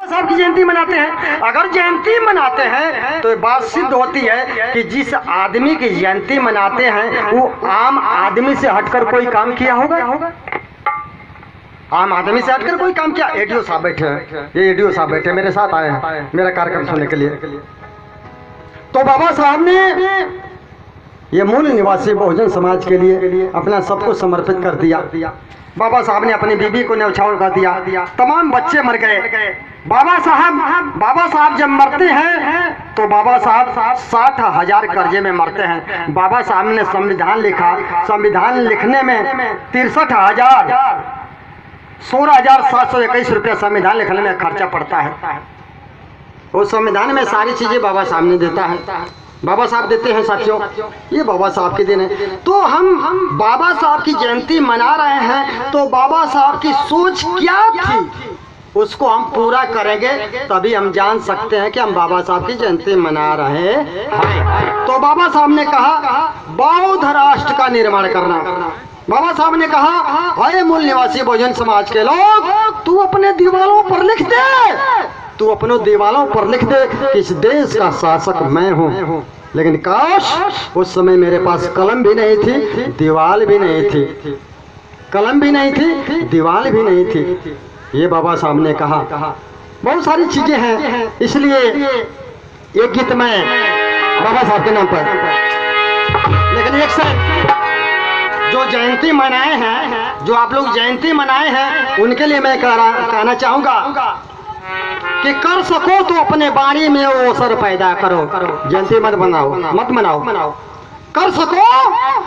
साहब की जयंती मनाते हैं। अगर जयंती मनाते हैं तो बात सिद्ध होती है कि जिस आदमी की जयंती मनाते हैं वो आम आदमी से हटकर कोई काम किया होगा। आम आदमी से हटकर कोई काम किया। एडीओ साहब बैठे हैं, ये एडीओ साहब बैठे मेरे साथ आए हैं मेरा कार्यक्रम सुनने के लिए। तो बाबा साहब ने ये मूल निवासी बहुजन समाज के लिए अपना सब कुछ समर्पित कर दिया। बाबा साहब ने अपनी बीबी को न्यौछावर कर दिया, तमाम बच्चे मर गए। बाबा साहब जब मरते हैं तो बाबा साहब 60,000 कर्जे में मरते हैं। बाबा साहब ने संविधान लिखा, संविधान लिखने में 63,000 16,721 रुपया संविधान लिखने में खर्चा पड़ता है। उस संविधान में सारी चीजें बाबा साहब ने देता है, बाबा साहब देते हैं साथियों। ये बाबा साहब के दिन है। तो हम बाबा साहब की जयंती मना रहे हैं तो बाबा साहब की सोच क्या थी उसको हम पूरा करेंगे, तभी हम जान सकते हैं कि हम बाबा साहब की जयंती मना रहे हैं। तो बाबा साहब ने कहा बौद्ध राष्ट्र का निर्माण करना। बाबा साहब ने कहा अरे मूल निवासी बहुजन समाज के लोग, तू अपने दीवारों पर लिख दे, तू अपने दीवारों पर लिख दे कि इस देश का शासक मैं हूँ। लेकिन काश उस समय मेरे पास कलम भी नहीं थी, दीवार भी नहीं थी, कलम भी नहीं थी, दीवार भी नहीं थी। ये बाबा साहब ने कहा। बहुत सारी चीजें हैं, इसलिए एक गीत में बाबा साहब के नाम पर, लेकिन एक से जो जयंती मनाए हैं, जो आप लोग जयंती मनाए हैं, उनके लिए मैं कहना चाहूंगा कि कर सको तो अपने बाड़ी में वो असर पैदा करो। जयंती मत मनाओ। कर सको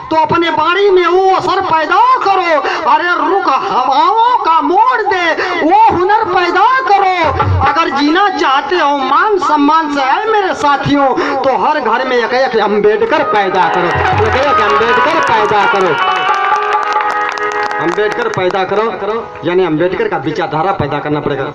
तो अपने बाड़ी में वो असर पैदा करो। अरे रुख हवाओं का मोड़ दे वो हुनर पैदा करो। अगर जीना चाहते हो मान सम्मान से है मेरे साथियों, तो हर घर में एक अम्बेडकर पैदा करो, एक अम्बेडकर पैदा करो, अम्बेडकर पैदा करो, यानी अम्बेडकर का विचारधारा पैदा करना पड़ेगा।